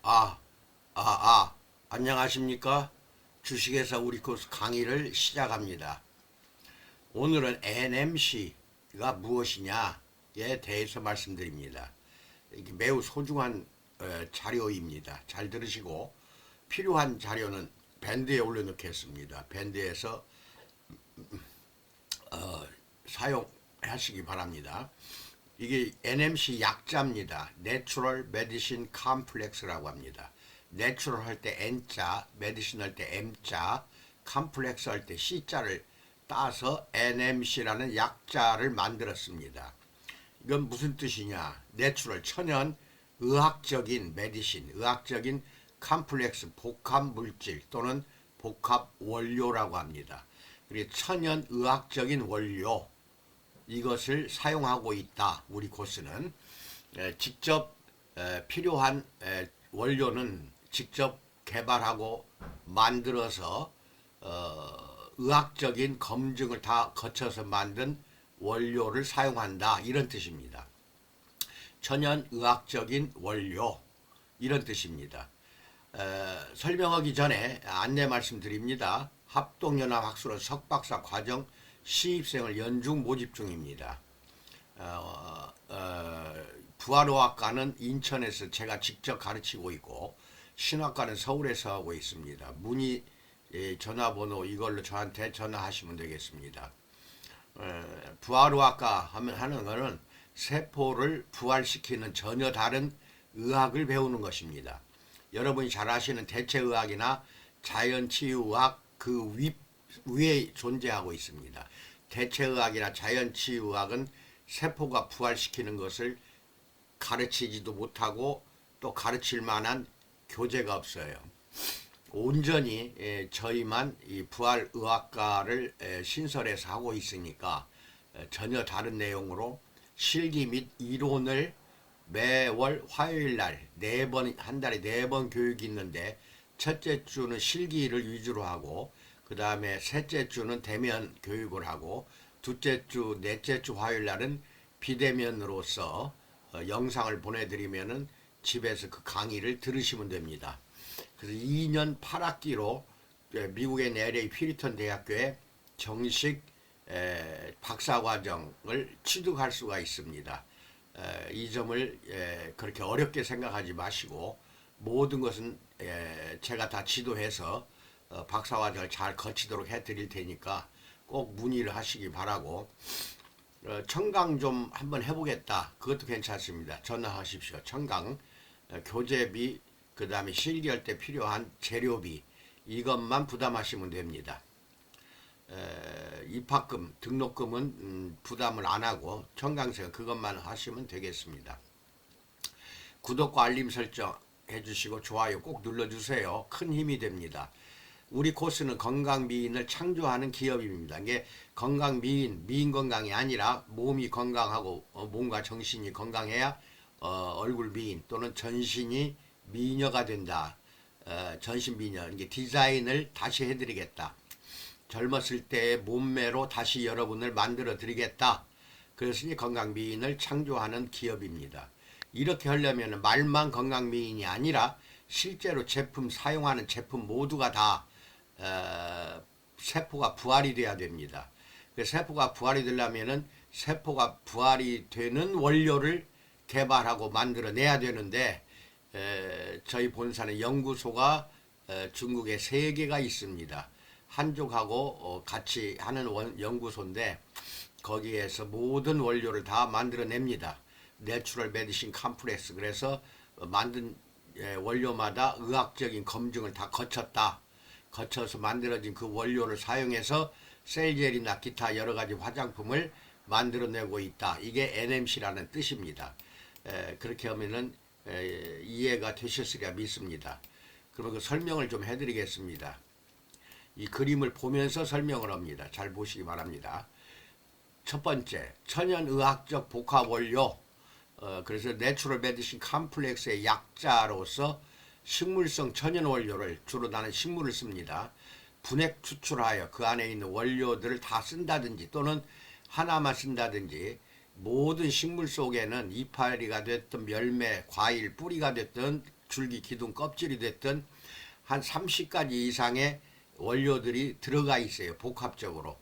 아, 안녕하십니까? 주식회사 우리 코스 강의를 시작합니다. 오늘은 NMC가 무엇이냐에 대해서 말씀드립니다. 이게 매우 소중한 자료입니다. 잘 들으시고 필요한 자료는 밴드에 올려놓겠습니다. 밴드에서 사용하시기 바랍니다. 이게 NMC 약자입니다. Natural Medicine Complex라고 합니다. 내추럴 할 때 N자, 메디신 할 때 M자, 컴플렉스 할 때 C자를 따서 NMC라는 약자를 만들었습니다. 이건 무슨 뜻이냐? 내추럴, 천연, 의학적인 메디신, 의학적인 컴플렉스, 복합 물질 또는 복합 원료라고 합니다. 그리고 천연 의학적인 원료, 이것을 사용하고 있다. 우리 코스는 직접 필요한 원료는 직접 개발하고 만들어서 의학적인 검증을 다 거쳐서 만든 원료를 사용한다. 이런 뜻입니다. 천연 의학적인 원료, 이런 뜻입니다. 설명하기 전에 안내 말씀드립니다. 합동연합학술원 석박사 과정 신입생을 연중 모집 중입니다. 부활의학과는 인천에서 제가 직접 가르치고 있고 신학과는 서울에서 하고 있습니다. 문의 전화번호 이걸로 저한테 전화하시면 되겠습니다. 부활의학과 하는 것은 세포를 부활시키는 전혀 다른 의학을 배우는 것입니다. 여러분이 잘 아시는 대체의학이나 자연치유의학 그 위에 존재하고 있습니다. 대체의학이나 자연치유의학은 세포가 부활시키는 것을 가르치지도 못하고 또 가르칠 만한 교재가 없어요. 온전히 저희만 이 부활의학과를 신설해서 하고 있으니까 전혀 다른 내용으로 실기 및 이론을 매월 화요일 날 한 달에 4번 교육이 있는데 첫째 주는 실기를 위주로 하고 그 다음에 셋째 주는 대면 교육을 하고 둘째 주, 넷째 주 화요일 날은 비대면으로서 영상을 보내드리면은 집에서 그 강의를 들으시면 됩니다. 그래서 2년 8학기로 미국의 LA 피리턴 대학교에 정식 박사과정을 취득할 수가 있습니다. 이 점을 그렇게 어렵게 생각하지 마시고 모든 것은 제가 다 지도해서 박사과정을 잘 거치도록 해드릴 테니까 꼭 문의를 하시기 바라고 청강 좀 한번 해보겠다. 그것도 괜찮습니다. 전화하십시오. 청강 교재비 그 다음에 실기할 때 필요한 재료비 이것만 부담하시면 됩니다. 입학금 등록금은 부담을 안하고 청강생 그것만 하시면 되겠습니다. 구독과 알림 설정 해주시고 좋아요 꼭 눌러주세요. 큰 힘이 됩니다. 우리 코스는 건강미인을 창조하는 기업입니다. 이게 건강미인, 미인 건강이 아니라 몸이 건강하고 몸과 정신이 건강해야 얼굴 미인 또는 전신이 미녀가 된다. 전신 미녀, 이게 디자인을 다시 해드리겠다. 젊었을 때의 몸매로 다시 여러분을 만들어 드리겠다. 그래서 이 건강미인을 창조하는 기업입니다. 이렇게 하려면 말만 건강미인이 아니라 실제로 제품 사용하는 제품 모두가 다 세포가 부활이 돼야 됩니다. 세포가 부활이 되려면은 세포가 부활이 되는 원료를 개발하고 만들어내야 되는데 저희 본사는 연구소가 중국에 3개가 있습니다. 한족하고 같이 하는 연구소인데 거기에서 모든 원료를 다 만들어냅니다. 내추럴 메디신 컴플렉스 그래서 만든 원료마다 의학적인 검증을 다 거쳐서 만들어진 그 원료를 사용해서 셀젤이나 기타 여러가지 화장품을 만들어내고 있다. 이게 NMC라는 뜻입니다. 그렇게 하면은 이해가 되셨으리라 믿습니다. 그러면 그 설명을 좀 해드리겠습니다. 이 그림을 보면서 설명을 합니다. 잘 보시기 바랍니다. 첫 번째, 천연의학적 복합원료. 그래서 내추럴 메디신 컴플렉스의 약자로서 식물성 천연원료를 주로 나는 식물을 씁니다. 분해 추출하여 그 안에 있는 원료들을 다 쓴다든지 또는 하나만 쓴다든지 모든 식물 속에는 이파리가 됐든 열매, 과일, 뿌리가 됐든 줄기, 기둥, 껍질이 됐든 한 30가지 이상의 원료들이 들어가 있어요. 복합적으로.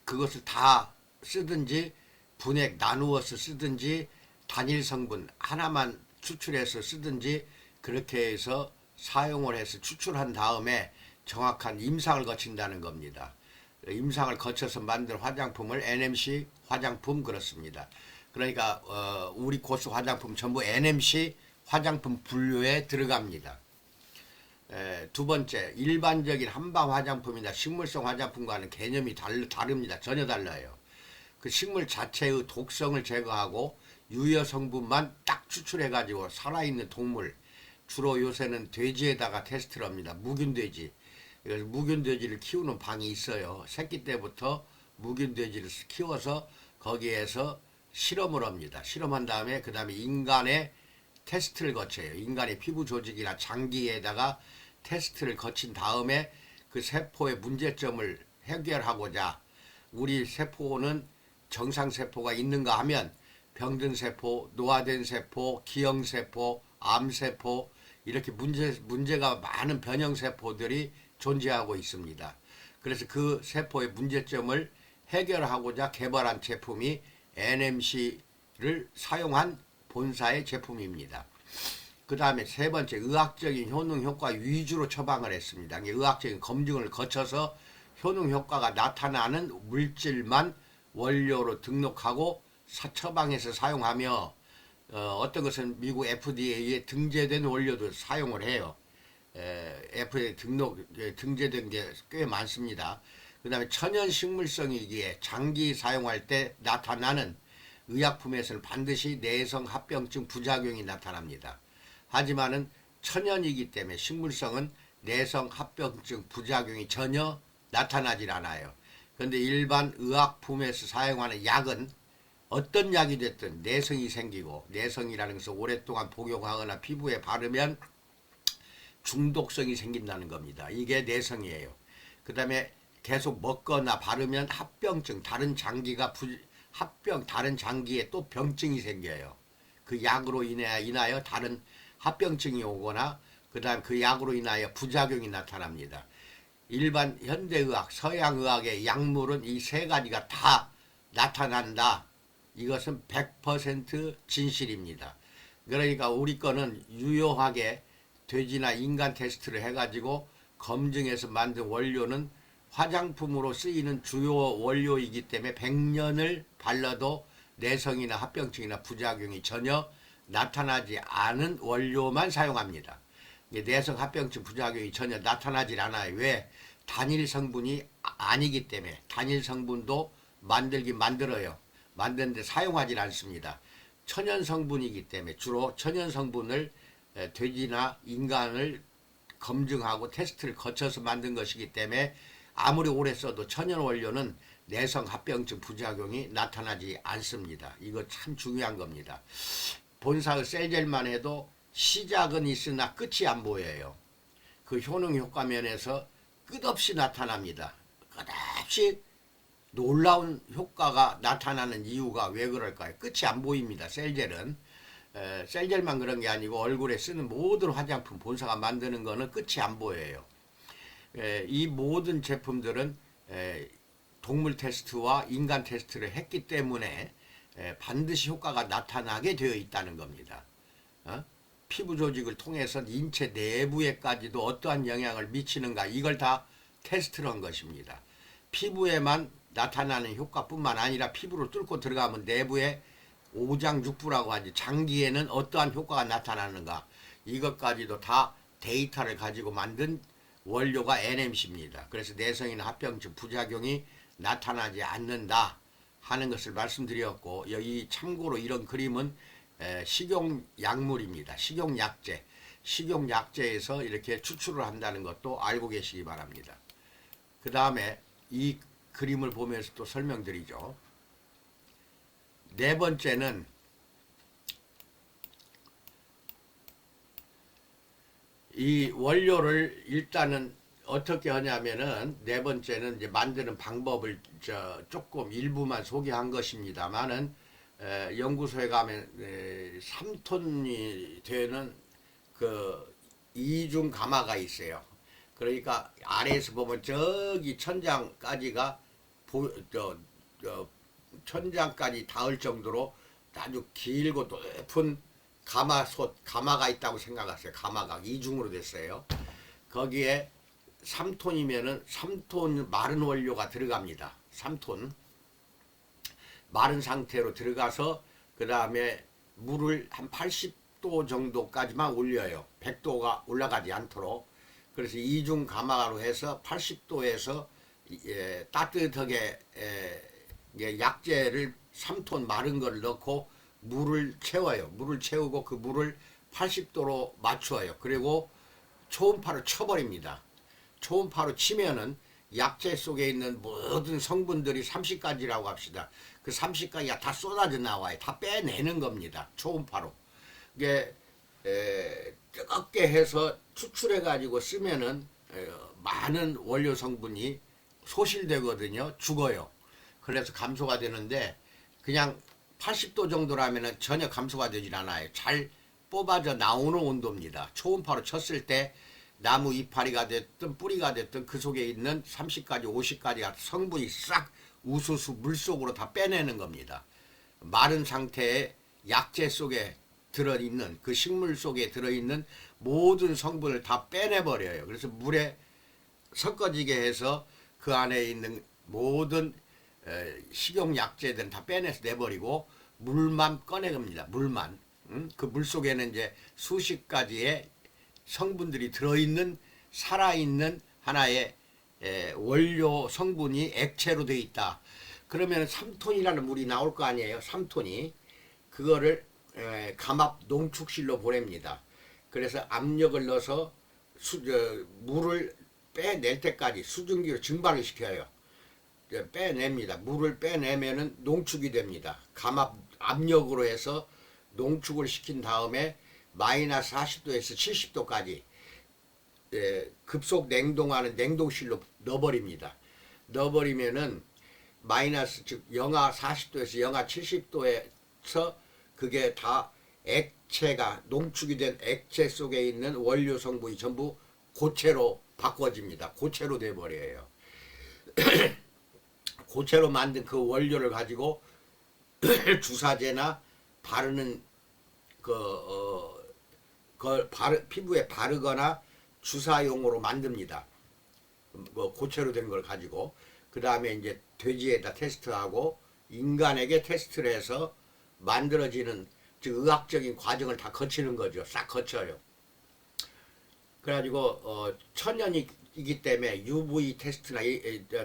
그것을 다 쓰든지 분해 나누어서 쓰든지 단일 성분 하나만 추출해서 쓰든지 그렇게 해서 사용을 해서 추출한 다음에 정확한 임상을 거친다는 겁니다. 임상을 거쳐서 만든 화장품을 NMC 화장품 그렇습니다. 그러니까 우리 고스 화장품 전부 NMC 화장품 분류에 들어갑니다. 두 번째, 일반적인 한방 화장품이나 식물성 화장품과는 개념이 다릅니다. 전혀 달라요. 그 식물 자체의 독성을 제거하고 유효 성분만 딱 추출해가지고 살아있는 동물, 주로 요새는 돼지에다가 테스트를 합니다. 묵윤돼지. 묵윤돼지를 키우는 방이 있어요. 새끼 때부터 묵윤돼지를 키워서 거기에서 실험을 합니다. 실험한 다음에 그 다음에 인간의 테스트를 거쳐요. 인간의 피부 조직이나 장기에다가 테스트를 거친 다음에 그 세포의 문제점을 해결하고자 우리 세포는 정상세포가 있는가 하면 병든 세포, 노화된 세포, 기형세포, 암세포 이렇게 문제가 많은 변형세포들이 존재하고 있습니다. 그래서 그 세포의 문제점을 해결하고자 개발한 제품이 NMC를 사용한 본사의 제품입니다. 그 다음에 세 번째, 의학적인 효능 효과 위주로 처방을 했습니다. 의학적인 검증을 거쳐서 효능 효과가 나타나는 물질만 원료로 등록하고 처방해서 사용하며 어떤 것은 미국 FDA에 등재된 원료도 사용을 해요. FDA 등재된 게 꽤 많습니다. 그 다음에 천연 식물성이기에 장기 사용할 때 나타나는 의약품에서는 반드시 내성 합병증 부작용이 나타납니다. 하지만은 천연이기 때문에 식물성은 내성 합병증 부작용이 전혀 나타나질 않아요. 그런데 일반 의약품에서 사용하는 약은 어떤 약이 됐든 내성이 생기고, 내성이라는 것은 오랫동안 복용하거나 피부에 바르면 중독성이 생긴다는 겁니다. 이게 내성이에요. 그 다음에 계속 먹거나 바르면 합병증, 다른 장기에 또 병증이 생겨요. 그 약으로 인하여 다른 합병증이 오거나 그 다음 그 약으로 인하여 부작용이 나타납니다. 일반 현대의학, 서양의학의 약물은 이 세 가지가 다 나타난다. 이것은 100% 진실입니다. 그러니까 우리 거는 유효하게 돼지나 인간 테스트를 해가지고 검증해서 만든 원료는 화장품으로 쓰이는 주요 원료이기 때문에 100년을 발라도 내성이나 합병증이나 부작용이 전혀 나타나지 않은 원료만 사용합니다. 내성 합병증 부작용이 전혀 나타나질 않아요. 왜? 단일 성분이 아니기 때문에. 단일 성분도 만들긴 만들어요. 만드는데 사용하지 않습니다. 천연 성분이기 때문에 주로 천연 성분을 돼지나 인간을 검증하고 테스트를 거쳐서 만든 것이기 때문에 아무리 오래 써도 천연 원료는 내성 합병증 부작용이 나타나지 않습니다. 이거 참 중요한 겁니다. 본사의 셀젤만 해도 시작은 있으나 끝이 안 보여요. 그 효능 효과 면에서 끝없이 나타납니다. 끝없이 놀라운 효과가 나타나는 이유가 왜 그럴까요? 끝이 안 보입니다. 셀젤은. 셀젤만 그런 게 아니고 얼굴에 쓰는 모든 화장품 본사가 만드는 거는 끝이 안 보여요. 이 모든 제품들은 동물 테스트와 인간 테스트를 했기 때문에 반드시 효과가 나타나게 되어 있다는 겁니다. 피부 조직을 통해서 인체 내부에까지도 어떠한 영향을 미치는가 이걸 다 테스트를 한 것입니다. 피부에만 나타나는 효과뿐만 아니라 피부를 뚫고 들어가면 내부에 오장육부라고 하지 장기에는 어떠한 효과가 나타나는가 이것까지도 다 데이터를 가지고 만든 원료가 NMC입니다. 그래서 내성이나 합병증 부작용이 나타나지 않는다 하는 것을 말씀드렸고 여기 참고로 이런 그림은 식용약물입니다. 식용약제. 식용약제에서 이렇게 추출을 한다는 것도 알고 계시기 바랍니다. 그 다음에 이 그림을 보면서 또 설명드리죠. 네 번째는 이 원료를 일단은 어떻게 하냐면은 네 번째는 이제 만드는 방법을 조금 일부만 소개한 것입니다만은 연구소에 가면 3톤이 되는 그 이중 가마가 있어요. 그러니까 아래에서 보면 저기 천장까지가 천장까지 닿을 정도로 아주 길고 높은 가마가 있다고 생각하세요. 가마가 이중으로 됐어요. 거기에 3톤이면은 3톤 마른 원료가 들어갑니다. 3톤 마른 상태로 들어가서 그 다음에 물을 한 80도 정도까지만 올려요. 100도가 올라가지 않도록. 그래서 이중 가마로 해서 80도에서 따뜻하게 약재를 3톤 마른 걸 넣고 물을 채워요. 물을 채우고 그 물을 80도로 맞추어요. 그리고 초음파로 쳐버립니다. 초음파로 치면은 약재 속에 있는 모든 성분들이 30가지라고 합시다. 그 30가지가 다 쏟아져 나와요. 다 빼내는 겁니다. 초음파로. 이게 뜨겁게 해서 추출해 가지고 쓰면은 많은 원료 성분이 소실되거든요. 죽어요. 그래서 감소가 되는데 그냥 80도 정도라면은 전혀 감소가 되질 않아요. 잘 뽑아져 나오는 온도입니다. 초음파로 쳤을 때 나무 이파리가 됐든 뿌리가 됐든 그 속에 있는 30가지 50가지 성분이 싹 우수수 물속으로 다 빼내는 겁니다. 마른 상태의 약재 속에 들어있는 그 식물 속에 들어있는 모든 성분을 다 빼내버려요. 그래서 물에 섞어지게 해서 그 안에 있는 모든 식용약재들은 다 빼내서 내버리고 물만 꺼내갑니다. 물만. 그 물 속에는 이제 수십 가지의 성분들이 들어있는 살아있는 하나의 원료 성분이 액체로 되어 있다. 그러면 3톤이라는 물이 나올 거 아니에요. 3톤이. 그거를 감압 농축실로 보냅니다. 그래서 압력을 넣어서 물을 빼낼 때까지 수증기로 증발을 시켜요. 빼냅니다. 물을 빼내면은 농축이 됩니다. 감압 압력으로 해서 농축을 시킨 다음에 마이너스 40도에서 70도까지 급속 냉동하는 냉동실로 넣어버립니다. 넣어버리면은 마이너스 즉 영하 40도에서 영하 70도에서 그게 다 액체가 농축이 된 액체 속에 있는 원료 성분이 전부 고체로 바꿔집니다. 고체로 돼버려요. 고체로 만든 그 원료를 가지고 주사제나 바르는 피부에 바르거나 주사용으로 만듭니다. 고체로 된 걸 가지고 그 다음에 이제 돼지에다 테스트하고 인간에게 테스트를 해서 만들어지는 즉 의학적인 과정을 다 거치는 거죠. 싹 거쳐요. 그래가지고 천연이기 때문에 UV 테스트나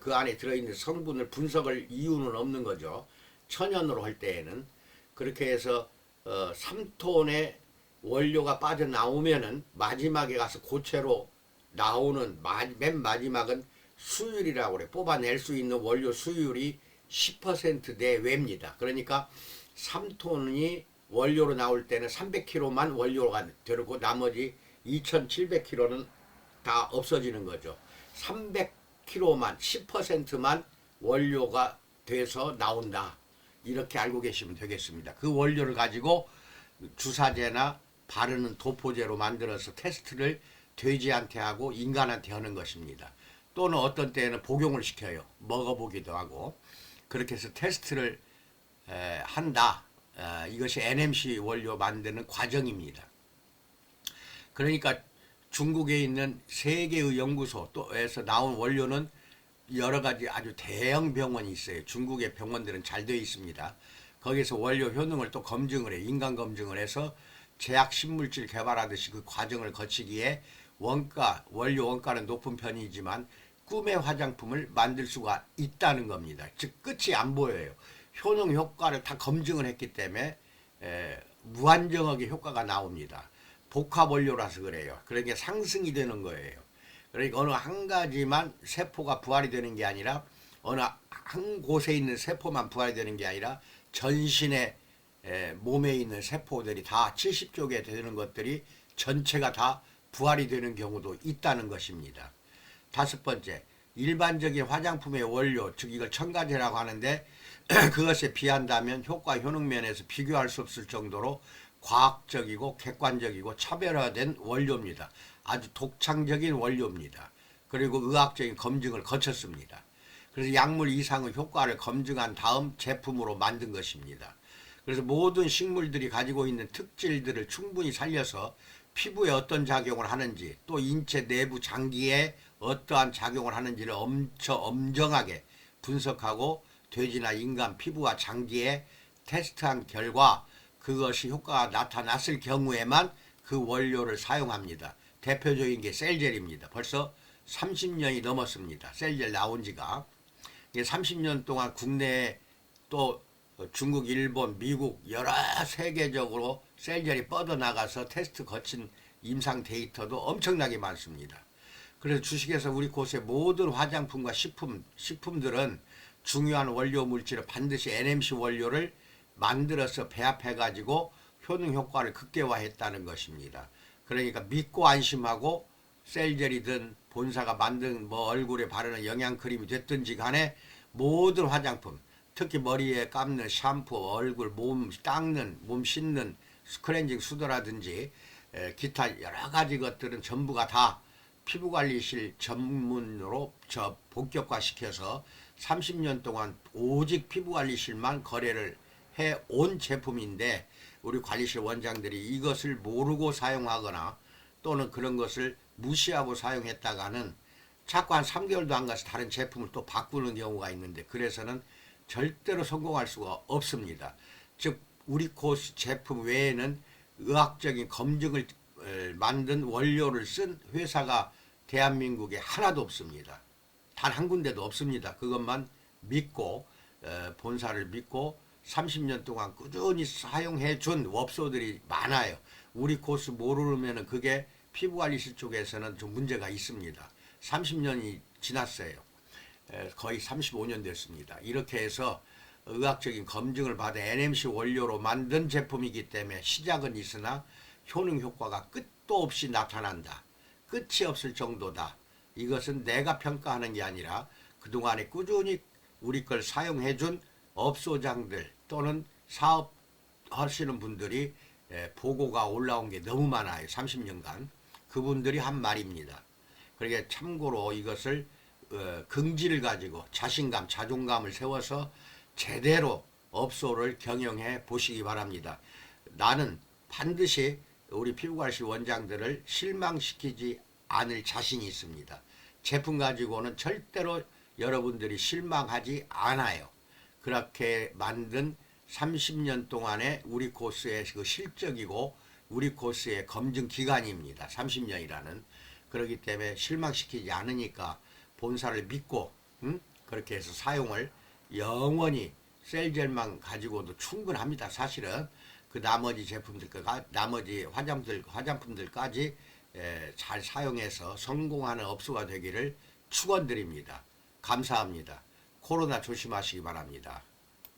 그 안에 들어있는 성분을 분석할 이유는 없는 거죠. 천연으로 할 때에는 그렇게 해서 3톤의 원료가 빠져나오면은 마지막에 가서 고체로 나오는 맨 마지막은 수율이라고 그래. 뽑아낼 수 있는 원료 수율이 10% 내외입니다. 그러니까 3톤이 원료로 나올 때는 300kg만 원료가 되고 나머지 2700kg는 다 없어지는 거죠. 300kg만 10%만 원료가 돼서 나온다. 이렇게 알고 계시면 되겠습니다. 그 원료를 가지고 주사제나 바르는 도포제로 만들어서 테스트를 돼지한테 하고 인간한테 하는 것입니다. 또는 어떤 때에는 복용을 시켜요. 먹어보기도 하고. 그렇게 해서 테스트를 한다. 이것이 NMC 원료 만드는 과정입니다. 그러니까 중국에 있는 세 개의 연구소에서 나온 원료는 여러 가지 아주 대형 병원이 있어요. 중국의 병원들은 잘 되어 있습니다. 거기서 원료 효능을 또 검증을 해. 인간 검증을 해서 제약 신물질 개발하듯이 그 과정을 거치기에 원료 원가는 높은 편이지만 꿈의 화장품을 만들 수가 있다는 겁니다. 즉 끝이 안 보여요. 효능 효과를 다 검증을 했기 때문에 무한정하게 효과가 나옵니다. 복합 원료라서 그래요. 그러니까 상승이 되는 거예요. 그러니까 어느 한 가지만 세포가 부활이 되는 게 아니라 어느 한 곳에 있는 세포만 부활이 되는 게 아니라 전신의 몸에 있는 세포들이 다 70조 개 되는 것들이 전체가 다 부활이 되는 경우도 있다는 것입니다. 다섯 번째, 일반적인 화장품의 원료, 즉 이걸 첨가제라고 하는데 그것에 비한다면 효과 효능 면에서 비교할 수 없을 정도로 과학적이고 객관적이고 차별화된 원료입니다. 아주 독창적인 원료입니다. 그리고 의학적인 검증을 거쳤습니다. 그래서 약물 이상의 효과를 검증한 다음 제품으로 만든 것입니다. 그래서 모든 식물들이 가지고 있는 특질들을 충분히 살려서 피부에 어떤 작용을 하는지, 또 인체 내부 장기에 어떠한 작용을 하는지를 엄정하게 분석하고 돼지나 인간 피부와 장기에 테스트한 결과 그것이 효과가 나타났을 경우에만 그 원료를 사용합니다. 대표적인 게 셀젤입니다. 벌써 30년이 넘었습니다. 셀젤 나온 지가. 30년 동안 국내에 또 중국, 일본, 미국 여러 세계적으로 셀젤이 뻗어나가서 테스트 거친 임상 데이터도 엄청나게 많습니다. 그래서 주식에서 우리 곳의 모든 화장품과 식품들은 중요한 원료 물질을 반드시 NMC 원료를 만들어서 배합해 가지고 효능 효과를 극대화했다는 것입니다. 그러니까 믿고 안심하고 셀젤이든 본사가 만든 뭐 얼굴에 바르는 영양크림이 됐든지 간에 모든 화장품, 특히 머리에 감는 샴푸, 얼굴, 몸 닦는, 몸 씻는 스크렌징 수도라든지 기타 여러 가지 것들은 전부가 다 피부관리실 전문으로 본격화시켜서 30년 동안 오직 피부관리실만 거래를 해온 제품인데, 우리 관리실 원장들이 이것을 모르고 사용하거나 또는 그런 것을 무시하고 사용했다가는 자꾸 한 3개월도 안 가서 다른 제품을 또 바꾸는 경우가 있는데, 그래서는 절대로 성공할 수가 없습니다. 즉 우리 코스 제품 외에는 의학적인 검증을 만든 원료를 쓴 회사가 대한민국에 하나도 없습니다. 단 한 군데도 없습니다. 그것만 믿고 본사를 믿고 30년 동안 꾸준히 사용해 준 업소들이 많아요. 우리 코스 모르면 그게 피부관리실 쪽에서는 좀 문제가 있습니다. 30년이 지났어요. 거의 35년 됐습니다. 이렇게 해서 의학적인 검증을 받은 NMC 원료로 만든 제품이기 때문에 시작은 있으나 효능 효과가 끝도 없이 나타난다. 끝이 없을 정도다. 이것은 내가 평가하는 게 아니라 그동안에 꾸준히 우리 걸 사용해준 업소장들 또는 사업하시는 분들이 보고가 올라온 게 너무 많아요. 30년간. 그분들이 한 말입니다. 그러니까 참고로 이것을 긍지를 가지고 자신감, 자존감을 세워서 제대로 업소를 경영해 보시기 바랍니다. 나는 반드시 우리 피부관리실 원장들을 실망시키지 않을 자신이 있습니다. 제품 가지고는 절대로 여러분들이 실망하지 않아요. 그렇게 만든 30년 동안의 우리 코스의 그 실적이고 우리 코스의 검증 기간입니다. 30년이라는. 그렇기 때문에 실망시키지 않으니까 본사를 믿고 그렇게 해서 사용을 영원히 셀젤만 가지고도 충분합니다. 사실은 그 나머지 제품들, 나머지 화장품들까지 잘 사용해서 성공하는 업소가 되기를 축원드립니다. 감사합니다. 코로나 조심하시기 바랍니다.